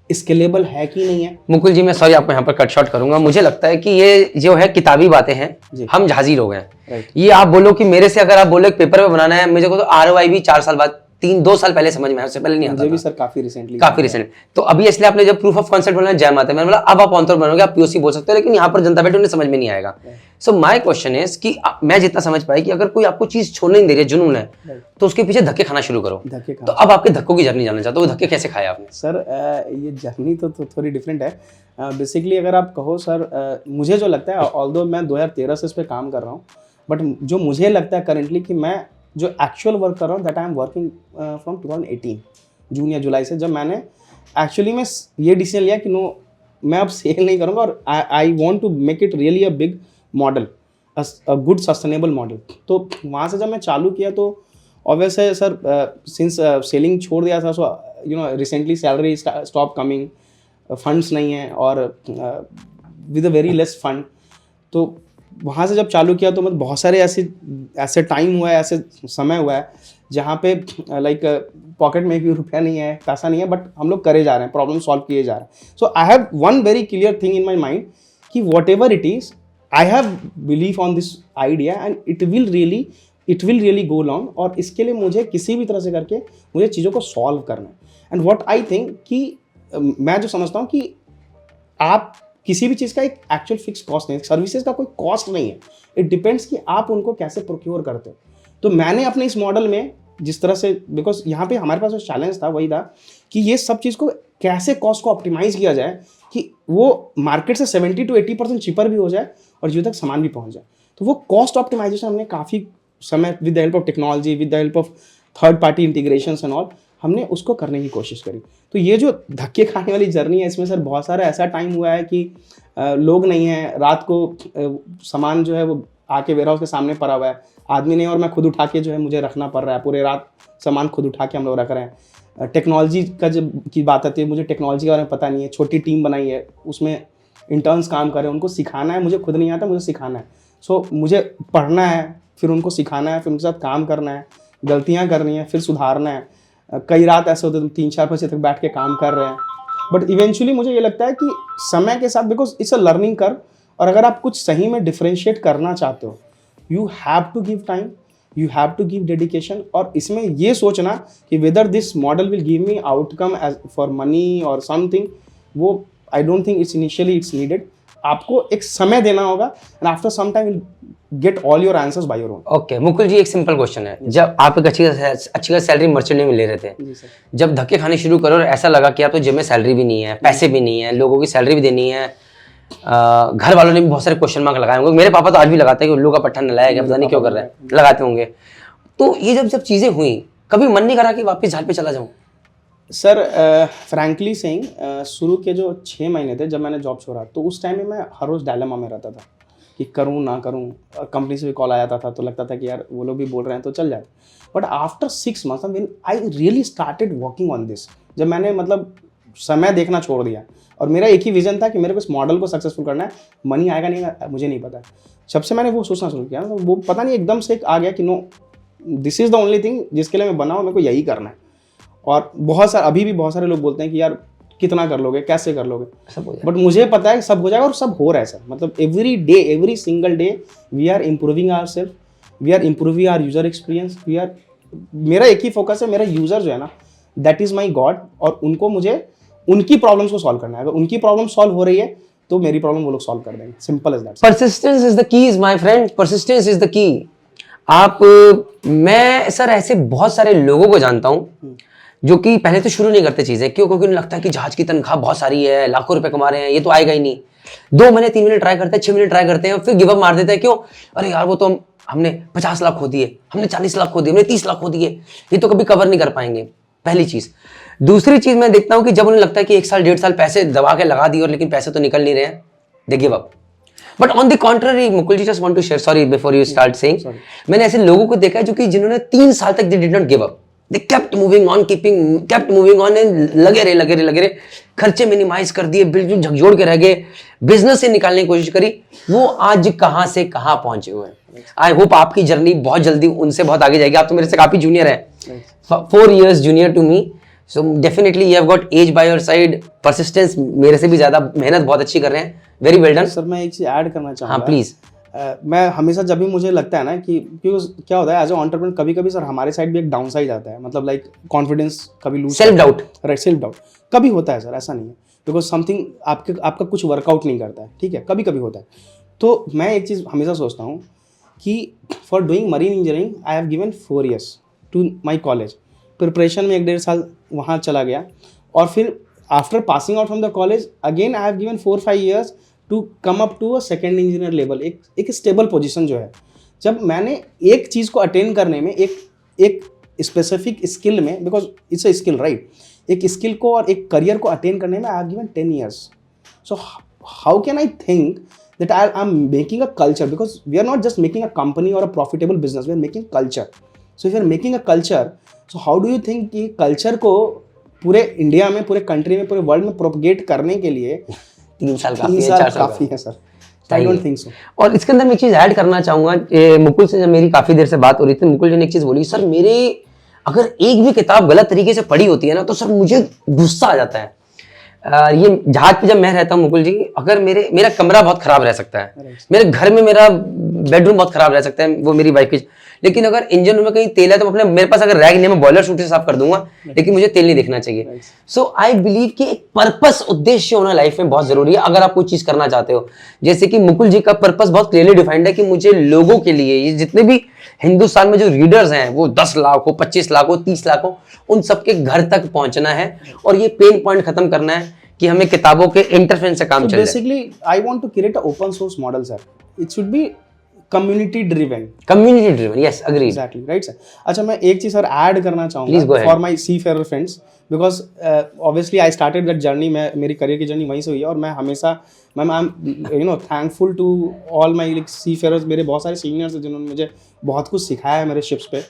स्केलेबल है कि नहीं है। मुकुल जी, मैं सॉरी आपको यहाँ पर कट शॉर्ट करूंगा। मुझे लगता है कि ये जो है किताबी बातें जी। हैं, हम जहाजी लोग हैं। राइट। ये आप बोलो कि मेरे से अगर आप बोलो एक पेपर पे बनाना है, मुझे को तो ROI भी 4 साल बाद 2 साल पहले समझ में आया, उससे पहले नहीं आता मुझे भी था। सर काफी रिसेंटली काफी रिसेंट। तो अभी इसलिए आपने जब प्रूफ ऑफ कॉन्सेप्ट बोला जय माता, मैंने बोला अब आप ऑन बनोगे, आप POC बोल सकते हो, लेकिन यहाँ पर जनता बैठे उन्हें समझ में नहीं आएगा। सो माय क्वेश्चन इज कि मैं जितना समझ पाई कि अगर कोई आपको चीज छोड़ने नहीं दे रही है, जुनून है, तो उसके पीछे धक्के खाना शुरू करो। धक्के तो अब आपके धक्कों की जर्नी जानना चाहता हूँ, वो धक्के कैसे खाए आपने? सर ये जर्नी तो थोड़ी डिफरेंट है। बेसिकली अगर आप कहो सर, मुझे जो लगता है, ऑल्दो मैं 2013 से इस पर काम कर रहा हूँ, बट जो मुझे लगता है करेंटली कि मैं जो एक्चुअल वर्क कर रहा हूँ that I am working from 2018 जून या जुलाई से, जब मैंने एक्चुअली में ये डिसीजन लिया कि नो, मैं अब सेल नहीं करूँगा और I want to make it really a big model, a good sustainable model. तो वहाँ से जब मैं चालू किया तो ऑब्वियस है सर, सिंस सेलिंग छोड़ दिया था, so you know recently salary stop coming, funds नहीं है और with a very less fund. तो वहाँ से जब चालू किया तो मतलब बहुत सारे ऐसे टाइम हुआ है, ऐसे समय हुआ है जहाँ पे लाइक पॉकेट में भी रुपया नहीं है, पैसा नहीं है, बट हम लोग करे जा रहे हैं, प्रॉब्लम सॉल्व किए जा रहे हैं। So I have one very clear thing in my mind कि whatever it is, I have believe on this idea and it will really go long, और इसके लिए मुझे किसी भी तरह से करके मुझे चीज़ों को सॉल्व करना है। एंड व्हाट आई थिंक कि मैं जो समझता हूँ कि आप किसी भी चीज़ का एक एक्चुअल फिक्स कॉस्ट नहीं है, सर्विसेज का कोई कॉस्ट नहीं है, इट डिपेंड्स कि आप उनको कैसे प्रोक्योर करते हो। तो मैंने अपने इस मॉडल में जिस तरह से, बिकॉज यहाँ पे हमारे पास जो चैलेंज था वही था कि ये सब चीज़ को कैसे कॉस्ट को ऑप्टिमाइज किया जाए कि वो मार्केट से 70 to 80% चीपर भी हो जाए और जो तक सामान भी पहुँच जाए। तो वो कॉस्ट ऑप्टिमाइजेशन हमने काफ़ी समय with the help of technology, with the help of third party integration and all, हमने उसको करने की कोशिश करी। तो ये जो धक्के खाने वाली जर्नी है, इसमें सर बहुत सारा ऐसा टाइम हुआ है कि लोग नहीं हैं, रात को सामान जो है वो आके वेयरहाउस के सामने पड़ा हुआ है, आदमी नहीं, और मैं खुद उठा के जो है मुझे रखना पड़ रहा है, पूरे रात सामान खुद उठा के हम लोग रख रहे हैं। टेक्नोलॉजी का जब की बात आती है, मुझे टेक्नोलॉजी के बारे में पता नहीं है, छोटी टीम बनाई है, उसमें इंटर्न्स काम कर रहे हैं, उनको सिखाना है, मुझे खुद नहीं आता, मुझे सिखाना है। सो मुझे पढ़ना है, फिर उनको सिखाना है, फिर उनके साथ काम करना है, गलतियाँ करनी है, फिर सुधारना है। कई रात ऐसे होते हैं 3-4 बजे तक बैठ के काम कर रहे हैं, बट इवेंचुअली मुझे ये लगता है कि समय के साथ, because it's a learning curve, और अगर आप कुछ सही में डिफ्रेंशिएट करना चाहते हो, you have to give time, you have to give dedication, और इसमें ये सोचना कि whether this model will give me outcome as for money और समथिंग, वो I don't think it's initially it's needed. आपको एक समय देना होगा and after some time will get all your answers by your own. Okay Mukul ji, एक simple question है, जब आप एक अच्छी सैलरी मर्चेंट में ले रहे थे, जी सर। जब धक्के खाने शुरू करो और ऐसा लगा कि आप तो जेब में सैलरी भी नहीं है, पैसे भी नहीं है, लोगों की सैलरी भी देनी है, घर वालों ने भी बहुत सारे क्वेश्चन मार्क लगाए होंगे, मेरे पापा तो आज भी लगाते हैं कि उल्लू का पट्टा नलायक है, पता नहीं क्यों कर रहे हैं, लगाते होंगे। तो ये जब चीजें हुई, कभी मन नहीं करा कि वापस झाल पे चला जाऊं? सर फ्रैंकली सेइंग, शुरू के जो 6 महीने थे जब मैंने जॉब छोड़ा, तो उस टाइम में मैं हर रोज़ डायलेमा में रहता था कि करूं ना करूं। कंपनी से भी कॉल आ जाता था तो लगता था कि यार वो लोग भी बोल रहे हैं तो चल जाए। But after 6 months when I really started working on this, जब मैंने मतलब समय देखना छोड़ दिया, और मेरा एक ही विजन था कि मेरे को इस मॉडल को सक्सेसफुल करना है, मनी आएगा नहीं आएगा मुझे नहीं पता। जब से मैंने वो सोचना शुरू किया तो वो पता नहीं एकदम से एक आ गया कि no, this is the only thing जिसके लिए मैं बना हूँ, मेरे को यही करना है। और बहुत सारे अभी भी बहुत सारे लोग बोलते हैं कि यार कितना कर लोगे, कैसे कर लोगे, बट मुझे पता है सब हो जाएगा, और सब हो रहा है सर। मतलब every day, every single day we are improving our self, we are improving our user experience, we are मेरा एक ही फोकस है, मेरा यूजर जो है ना, दैट इज माई गॉड, और उनको मुझे उनकी प्रॉब्लम्स को सॉल्व करना है। अगर उनकी प्रॉब्लम सॉल्व हो रही है तो मेरी प्रॉब्लम वो लोग सॉल्व कर देंगे, simple as that. Persistence is the key my friend, persistence is the key. आप मैं सर ऐसे बहुत सारे लोगों को जानता हूं जो कि पहले तो शुरू नहीं करते चीजें, क्यों? क्योंकि उन्हें लगता है कि जहाज की तनख्वाह बहुत सारी है, लाखों रुपए कमा रहे हैं, ये तो आएगा ही नहीं। 2 महीने 3 महीने ट्राई करते हैं, 6 महीने ट्राई करते हैं, फिर गिव अप मार देते हैं। क्यों? अरे यार वो तो हमने 50 लाख खो दिए, हमने 40 लाख खो दिए, हमने 30 लाख खो दिए, ये तो कभी कवर नहीं कर पाएंगे। पहली चीज। दूसरी चीज मैं देखता हूं कि जब उन्हें लगता है कि 1 साल 1.5 साल पैसे दबा के लगा दिए और लेकिन पैसे तो निकल नहीं रहे हैं, they give up. But on the contrary, Mukul ji, just want to share, sorry before you start saying, मैंने ऐसे लोगों को देखा है जो कि जिन्होंने 3 साल तक they did not give up, they kept moving on, kept moving on, लगे रहे, खर्चे मिनिमाइज कर दिए, बिल्कुल झकझोड़ के रह गए, बिजनेस से निकालने की कोशिश करी, वो आज कहां से कहां पहुंचे हुए हैं। आई होप आपकी जर्नी बहुत जल्दी उनसे बहुत आगे जाएगी। आप तो मेरे से काफी जूनियर है, 4 years junior to me, so definitely you have got edge by your side, persistence मेरे से भी ज्यादा, मेहनत बहुत अच्छी कर रहे हैं, वेरी वेल डन। सर मैं एक चीज ऐड करना चाहूँगा। हाँ प्लीज। मैं हमेशा जब भी मुझे लगता है ना कि क्योंकि क्या होता है एज ए एंटरप्रेन्योर, कभी कभी सर हमारे साइड भी एक डाउन साइड आता है, मतलब लाइक कॉन्फिडेंस कभी lose, self doubt, right, self doubt कभी होता है सर, ऐसा नहीं है, बिकॉज समथिंग आपका कुछ वर्कआउट नहीं करता है, ठीक है, कभी कभी होता है। तो मैं एक चीज़ हमेशा सोचता हूँ कि for doing marine engineering I have given 4 years to my college, preparation में 1.5 साल वहाँ चला गया, और फिर after passing out from the college again I have given 4-5 years to come up to a second engineer level, एक stable position जो है। जब मैंने एक चीज़ को अटेन करने में, एक स्पेसिफिक स्किल में, because it's a skill right, एक स्किल को और एक करियर को अटेन करने में आई have given 10 years। So how can I think that I'm making a culture, because we are not just making a company or a profitable business, we are making culture. So if you are making a culture, so how do you think कि culture को पूरे India में, पूरे country में, पूरे world में propagate करने के लिए 3 साल काफी 3 है, साल 4 साल काफी है sir? I don't think so. और इसके अंदर मैं एक चीज ऐड करना चाहूंगा, मुकुल से जब मेरी काफी देर से बात हो रही थी, मुकुल जी ने एक चीज बोली, सर मेरे अगर एक भी किताब गलत तरीके से पढ़ी होती है ना तो सर मुझे गुस्सा आ जाता है। ये जहाज पे जब मैं रहता हूँ मुकुल जी, अगर मेरा कमरा बहुत खराब रह सकता है, मेरे घर में मेरा बेडरूम बहुत खराब रह सकता है, वो मेरी वाइफ की, लेकिन अगर इंजन में कहीं तेल है तो मेरे पास अगर रैग नहीं, मैं बॉयलर सूट से साफ कर दूंगा, लेकिन मुझे तेल नहीं दिखना चाहिए। सो आई बिलीव कि एक पर्पस, उद्देश्य होना लाइफ में बहुत जरूरी है अगर आप कोई चीज करना चाहते हो। जैसे कि मुकुल जी का पर्पस बहुत क्लियरली डिफाइंड है कि मुझे लोगों के लिए, ये जितने भी हिंदुस्तान में जो रीडर्स हैं, वो 10 लाख हो, 25 लाख हो, 30 लाख हो, उन सबके घर तक पहुंचना है और ये पेन पॉइंट खत्म करना है कि हमें किताबों के इंटरफेरेंस से काम चले। Basically I want to create a open source model sir, it should be community driven, yes agree, exactly right sir. अच्छा मैं एक चीज सर ऐड करना चाहूँगा for my seafarer friends, because obviously I started that journey, मेरी career की journey वहीं से हुई है, और मैं हमेशा I am thankful to all my like seafarers, मेरे बहुत सारे सीनियर्स हैं जिन्होंने मुझे बहुत कुछ सिखाया है मेरे शिप्स पे।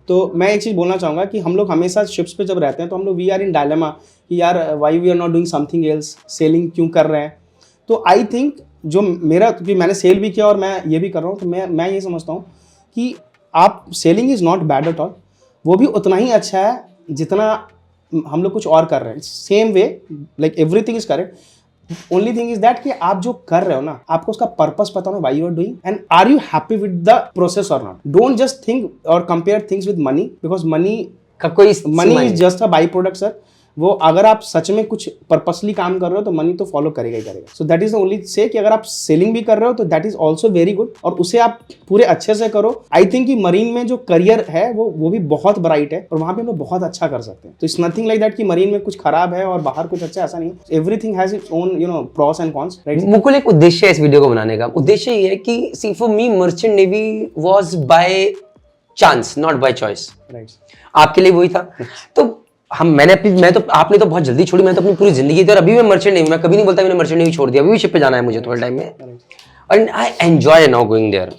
तो मैं एक चीज़ बोलना चाहूँगा कि हम लोग हमेशा शिप्स पे जब रहते हैं तो हम लोग वी आर इन डायलेमा कि यार why we are not doing something else, selling क्यों कर रहे हैं। तो आई थिंक जो मेरा, क्योंकि मैंने सेल भी किया और मैं ये भी कर रहा हूँ, तो मैं ये समझता हूँ कि आप selling is not bad at all, वो भी उतना ही अच्छा है जितना हम लोग कुछ और कर रहे हैं। Same way like everything is correct, only thing is that कि आप जो कर रहे हो ना, आपको उसका पर्पस पता होना, why you are doing and are you happy with the process or not. Don't just think और compare things with money, because money is just a byproduct sir. वो अगर आप सच में कुछ पर्पसली काम कर रहे हो तो मनी तो फॉलो करेगा ही करेगा। So that is the only say कि अगर आप सेलिंग भी कर रहे हो तो that is also very good, और उसे आप पूरे अच्छे से करो। आई थिंक कि मरीन में जो करियर है वो भी बहुत ब्राइट है, और वहाँ पे हम लोग बहुत अच्छा कर सकते हैं। तो इट्स नथिंग लाइक दैट कि मरीन में कुछ खराब है और बाहर कुछ अच्छा, ऐसा नहीं है। Everything has its own pros and cons, right. Mukul एक उद्देश्य है इस वीडियो को बनाने का, उद्देश्य ये है कि see for me merchant navy was by chance, not by choice, right. आपके लिए वही था। तो आपने तो बहुत जल्दी छोड़ी, मैं तो अपनी पूरी जिंदगी थी, और अभी मैं मर्चेंट नेवी, मैं कभी नहीं बोलता मैंने मर्चेंट नेवी छोड़ दिया, अभी भी शिप पे जाना है मुझे थोड़े टाइम में, and I enjoy now going there.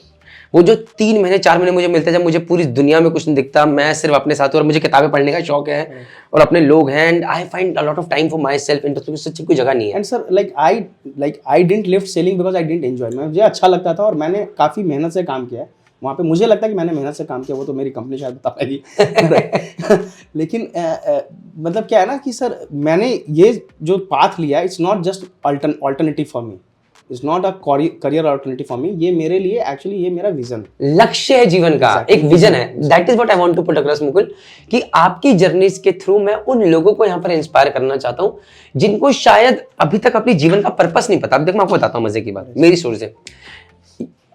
वो जो 3 महीने 4 महीने मुझे मिलते हैं जब मुझे पूरी दुनिया में कुछ नहीं दिखता, मैं सिर्फ अपने साथ हूं, और मुझे किताबें पढ़ने का शौक है और अपने लोग हैं, and I find a lot of time for my self. Interest सच्ची कोई जगह नहीं है। And sir I didn't lift selling because I didn't enjoy, मुझे अच्छा लगता था और मैंने काफ़ी मेहनत से काम किया है वहाँ पे। मुझे लगता है कि मैंने मेहनत से काम किया, वो तो मेरी कंपनी शायद बता पाएगी लेकिन मतलब क्या है ना कि सर मैंने ये जो पाथ लिया, it's not just alternative for me, it's not a career opportunity for me, ये मेरे लिए एक्चुअली ये मेरा विजन, लक्ष्य है जीवन का, एक विजन है। That is what I want to put across Mukul, कि आपकी जर्नीज के थ्रू मैं उन लोगों को यहाँ पर इंस्पायर करना चाहता हूँ जिनको शायद अभी तक अपनी जीवन का पर्पस नहीं पता। अब देखो मैं आपको बताता हूँ मजे की बात, मेरी स्टोरी से।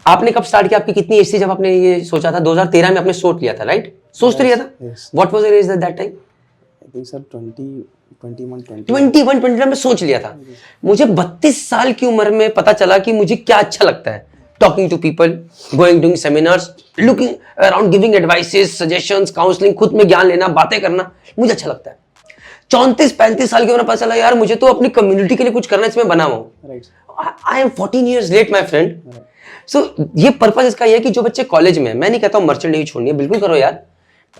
आपने कब स्टार्ट किया, आपकी कितनी एज थी जब आपने ये सोचा था? 2013 में आपने सोच लिया था, राइट? सोच तो लिया था। What was your age at that time? I think sir 21 में सोच लिया था। मुझे 32 साल की उम्र में पता चला कि मुझे क्या अच्छा लगता है। Talking to people, going doing seminars, looking around, giving advices, suggestions, counselling, खुद में ज्ञान लेना, बातें करना मुझे अच्छा लगता है। 34-35 साल की उम्र में पता चला यार मुझे तो अपनी कम्युनिटी के लिए कुछ करना है, इसमें बना हूं। I am 14 years late my friend. So ये पर्पस इसका ये है कि जो बच्चे कॉलेज में, मैं नहीं कहता हूं मर्चेंट नहीं छोड़नी है, बिल्कुल करो यार,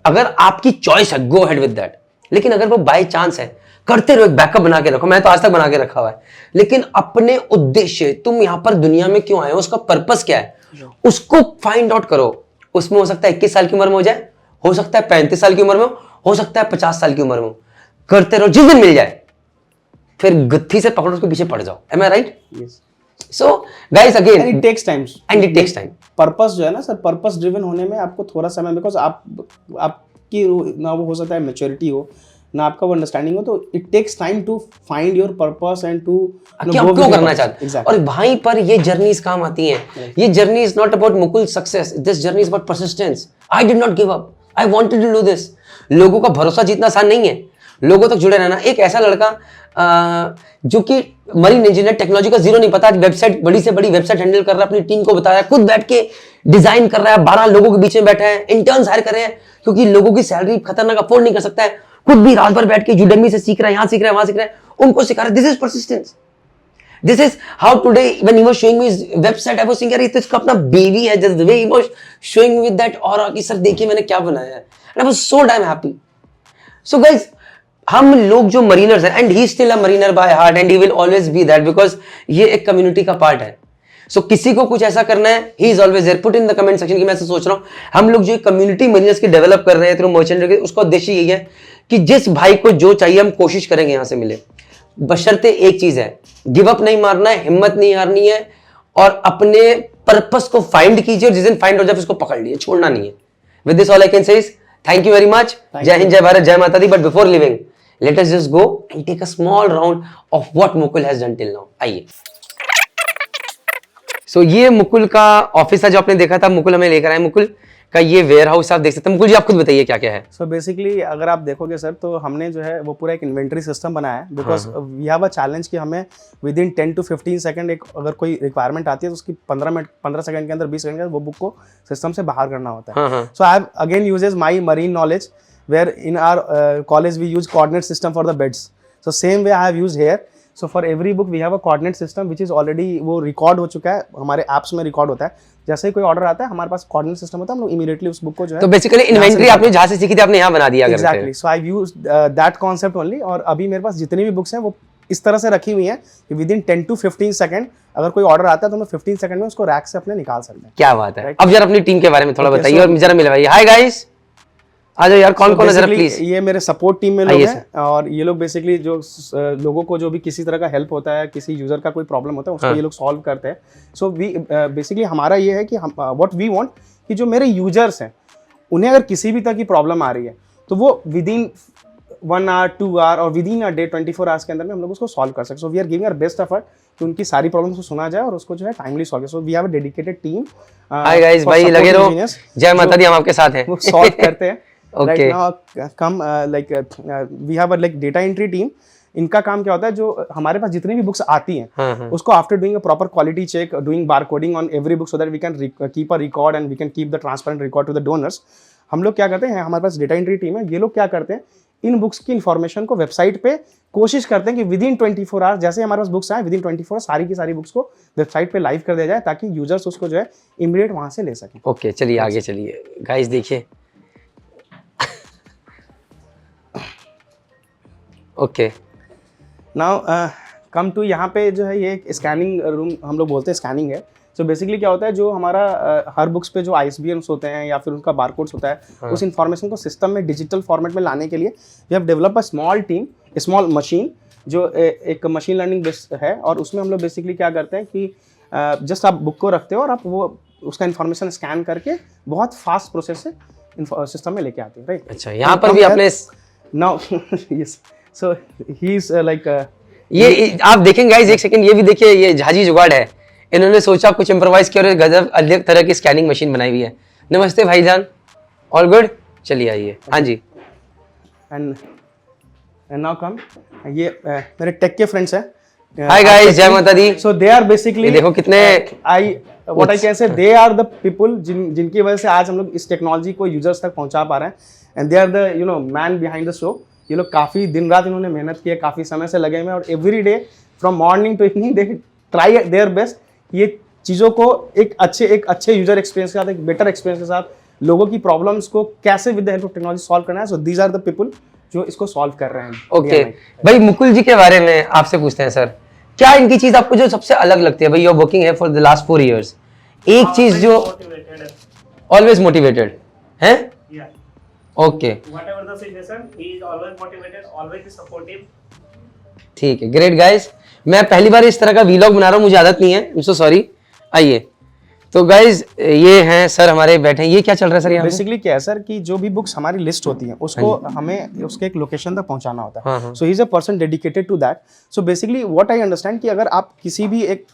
अगर आपकी चॉइस है गो हेड विद दैट। लेकिन अगर वो बाय चांस है, करते रहो, एक बैकअप बना के रखो। मैं तो आज तक बना के रखा हुआ है। लेकिन अपने उद्देश्य, तुम यहां पर दुनिया में क्यों आए हो, उसका पर्पस क्या है, उसको फाइंड आउट करो। उसमें हो सकता है 21 साल की उम्र में हो जाए, हो सकता है 35 साल की उम्र में हो सकता है 50 साल की उम्र में। करते रहो, जिस दिन मिल जाए फिर गत्थी से पकड़ो, उसके पीछे पड़ जाओ। Am I right? So guys again it takes time, and it takes time. Purpose जो है ना सर, पर्पस ड्रिवन होने में आपको थोड़ा समय, बिकॉज आपकी ना वो हो सकता है मैच्योरिटी हो ना आपका वो अंडरस्टैंडिंग हो, तो it takes time to find your purpose and to क्यों करना चाहते हैं। और भाई पर ये जर्नीज काम आती हैं। ये journey is not about Mukul success, this journey is about persistence. I did not give up, I wanted to do this. लोगों का भरोसा जीतना आसान नहीं है, लोगों तक जुड़े रहना। एक ऐसा लड़का जो कि मरीन इंजीनियर, टेक्नोलॉजी का जीरो नहीं पता, वेबसाइट, बड़ी से बड़ी वेबसाइट हैंडल कर रहा है, अपनी टीम को बता रहा है, खुद बैठ के डिजाइन कर रहा है, 12 लोगों के बीच में बैठा है, इंटर्न्स हायर कर रहे हैं क्योंकि लोगों की सैलरी खतरनाक अफोर्ड नहीं कर सकता है, खुद भी रात भर बैठ के यूडेमी से सीख रहा है, यहां सीख रहा है, वहां सीख रहा है, उनको सिखा रहा है। This is persistence. This is how today when he was showing me his website, I was thinking यार ये तो इसका अपना बेबी है, just the way he was showing me with that aura कि सर देखिए मैंने क्या बनाया है, and I was so damn happy. So guys, हम लोग जो मरीनर्स हैं, and he still a Mariner by heart and he will always be that, because ये एक कम्युनिटी का पार्ट है। सो किसी को कुछ ऐसा करना है, he is always there. Put in the comment section कि मैं ऐसा सोच रहा हूं। हम लोग जो कम्युनिटी मरीनर्स की डेवलप कर रहे हैं थ्रू मर्चेंट, उसका उद्देश्य यही है कि जिस भाई को जो चाहिए हम कोशिश करेंगे यहां से मिले। बशर्ते एक चीज है, गिव अप नहीं मारना है, हिम्मत नहीं हारनी है, और अपने पर्पस को फाइंड कीजिए, और जिस दिन फाइंड हो जाए उसको पकड़ लीजिए, छोड़ना नहीं है। With this all I can say is thank you very much. जय हिंद, जय भारत, जय माता दी। But before living, let us just go and take a small round of what Mukul has done till now. आइए। So ये मुकुल का office है जो आपने देखा था, मुकुल हमें लेकर आए। मुकुल का ये वेयर हाउस आप देख सकते हैं। मुकुल जी आप खुद बताइए क्या क्या है। सो बेसिकली अगर आप देखोगे सर, तो हमने जो है वो पूरा एक इन्वेंट्री सिस्टम बनाया है, because we have a challenge कि हमें विद इन 10 to 15 सेकंड एक अगर कोई रिक्वायरमेंट आती है तो उसकी 15 सेकंड के अंदर, 20 सेकंड के अंदर वो बुक को सिस्टम से बाहर करना होता है। So I have again uses my marine knowledge, where in our college we use coordinate system for the beds. So same way I have used here. So for every book we have a coordinate system which is already वो record हो चुका है, हमारे apps में record होता है। जैसे ही कोई ऑर्डर आता है हमारे पास कोऑर्डिनेट सिस्टम होता है, हम लोग इमीडिएटली उस बुक को जो है, तो बेसिकली इन्वेंटरी आपने जहां से सीखी थी आपने यहाँ बना दिया। Exactly. So I use that concept only. और अभी मेरे पास जितनी भी बुक्स हैं वो इस तरह से रखी हुई हैं कि विद इन 10 to 15 सेकंड अगर कोई ऑर्डर आता है तो मैं 15 सेकंड में उसको रैक से अपने निकाल सकते हैं। क्या बात है। अब जरा अपनी टीम के बारे में थोड़ा बताइए और जरा मिलवाइए। हाय गाइस, आ जाओ यार, कौन कौन है जरा प्लीज। ये मेरे सपोर्ट टीम में लोग हैं, और ये लोग बेसिकली जो लोगों को जो भी किसी तरह का हेल्प होता है, किसी यूजर का कोई प्रॉब्लम होता है उसको ये लोग सॉल्व करते हैं। सो वी बेसिकली हमारा ये है कि हम व्हाट वी वांट कि जो मेरे यूजर्स हैं उन्हें अगर किसी भी तरह की प्रॉब्लम आ रही है तो वो विद इन 1 hour 2 hour और with in a day 24 hours के अंदर में हम लोग उसको सॉल्व कर सकते हैं। So we are giving our best effort कि उनकी सारी प्रॉब्लम्स को सुना जाए और उसको जो है timely solve. So we have a dedicated team. Hi guys, भाई लगे रहो, जय माता दी, हम आपके साथ हैं। वो सॉल्व करते हैं। Okay. Right now, come we have a like data entry team. इनका काम क्या होता है, जो हमारे पास जितनी भी बुक्स आती हैं उसको after doing a proper quality check, doing barcoding on every book so that we can keep a record and we can keep the transparent record to the donors. हम लोग क्या करते हैं, हमारे पास डेटा एंट्री टीम है, ये लोग क्या करते हैं, इन बुक्स की इन्फॉर्मेशन को वेबसाइट पे कोशिश करते हैं कि विद इन 24 आवर्स, जैसे हमारे पास बुक्स आए विद इन 24 आवर्स सारी की सारी बुक्स को वेबसाइट पे लाइव कर दिया जाए ताकि यूजर्स उसको जो है इमीडिएट वहां से ले सकें। ओके, चलिए आगे चलिए गाइस, देखिए। ओके, नाउ कम टू यहाँ पे जो है ये एक स्कैनिंग रूम हम लोग बोलते हैं, स्कैनिंग है। सो बेसिकली क्या होता है, जो हमारा हर बुक्स पे जो ISBNs होते हैं या फिर उनका बारकोड्स होता है, उस इन्फॉर्मेशन को सिस्टम में डिजिटल फॉर्मेट में लाने के लिए we have develop a small team, small machine जो एक मशीन लर्निंग बेस्ड है, और उसमें हम लोग बेसिकली क्या करते हैं कि जस्ट आप बुक को रखते हो और आप वो उसका इन्फॉर्मेशन स्कैन करके बहुत फास्ट प्रोसेस से सिस्टम में लेके आते हैं, राइट। अच्छा, यहाँ पर भी आपने now yes, so he is like ये आप देखेंगे गाइस, एक सेकंड ये भी देखिए, ये झाजी जुगाड़ है, इन्होंने सोचा कुछ इम्प्रोवाइज किया और गजब अलग तरह की स्कैनिंग मशीन बनाई हुई है। नमस्ते भाईजान, ऑल गुड, चलिए आइए। हाँ जी, एंड नाउ कम, ये मेरे टेक के फ्रेंड्स हैं। हाय गाइस, जय माता दी। सो दे आर बेसिकली, देखो कितने व्हाट आई कैन से, दे आर द पीपल जिनकी वजह से आज हम लोग इस टेक्नोलॉजी को यूजर्स तक पहुंचा पा रहे हैं, and they are the you know man behind the show. ये लोग काफ़ी दिन रात इन्होंने मेहनत की है, काफ़ी समय से लगे हुए हैं, और every day from morning to evening they try their best ये चीज़ों को एक अच्छे यूजर एक्सपीरियंस के साथ, एक बेटर एक्सपीरियंस के साथ लोगों की प्रॉब्लम्स को कैसे with the help of technology solve करना है। So these are the people जो इसको सॉल्व कर रहे हैं। ओके भाई, मुकुल जी के बारे में आपसे पूछते हैं सर, क्या इनकी चीज आपको जो सबसे अलग लगती है? भाई यू आर वर्किंग है फॉर द लास्ट 4 years, एक चीज जो ऑलवेज मोटिवेटेड है। Okay, whatever the situation, he is always motivated, always is supportive. ठीक है, ग्रेट गाइस। मैं पहली बार इस तरह का वीलॉग बना रहा हूँ, मुझे आदत नहीं है, आई एम सो सॉरी। आइए, तो गाइस ये हैं सर हमारे बैठे हैं, ये क्या चल रहा है सर यहाँ पे? बेसिकली क्या है सर कि जो भी बुक्स हमारी लिस्ट होती हैं उसको हमें उसके एक लोकेशन तक पहुंचाना होता है। So he is a person dedicated to that. So basically what I understand कि अगर आप किसी भी एक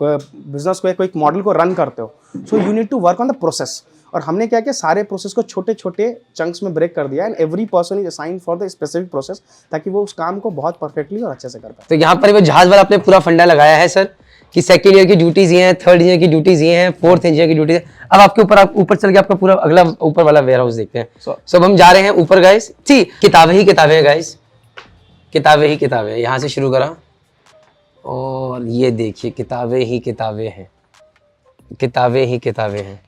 बिजनेस को या कोई मॉडल को रन करते हो, so you need to work on the process. और हमने क्या किया, सारे प्रोसेस को छोटे छोटे चंक्स में ब्रेक कर दिया, and every person is assign for the specific process, ताकि वो उस काम को बहुत परफेक्टली और अच्छे से कर पाए। तो यहाँ पर वो जहाज वाला आपने पूरा फंडा लगाया है सर कि सेकंड ईयर की ड्यूटीज ये हैं, थर्ड ईयर की ड्यूटीज ये हैं, फोर्थ इंजीनियर की ड्यूटीज है। अब आपके ऊपर, आप ऊपर चल के आपका पूरा अगला ऊपर वाला वेयर हाउस देखते हैं। सो अब हम जा रहे हैं ऊपर गाइस। जी, किताबें ही किताबें हैं गाइस, किताबें ही किताबें। यहाँ से शुरू करा और ये देखिए किताबें ही किताबें हैं, किताबें ही किताबें हैं।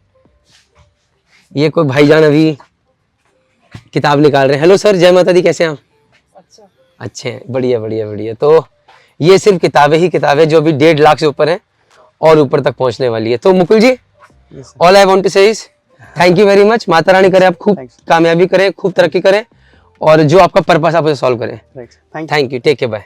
ये कोई भाईजान अभी किताब निकाल रहे हैं। हेलो सर, जय माता दी, कैसे हैं आप? अच्छा, अच्छे हैं, बढ़िया बढ़िया बढ़िया। तो ये सिर्फ किताबें ही किताबें जो अभी 1.5 लाख से ऊपर है और ऊपर तक पहुंचने वाली है। तो मुकुल जी, ऑल आई वांट टू से is thank you very much. Mata Rani करे आप खूब कामयाबी करें, खूब तरक्की करें, और जो आपका पर्पस आप उसे सॉल्व करें। Thank you, take care, bye.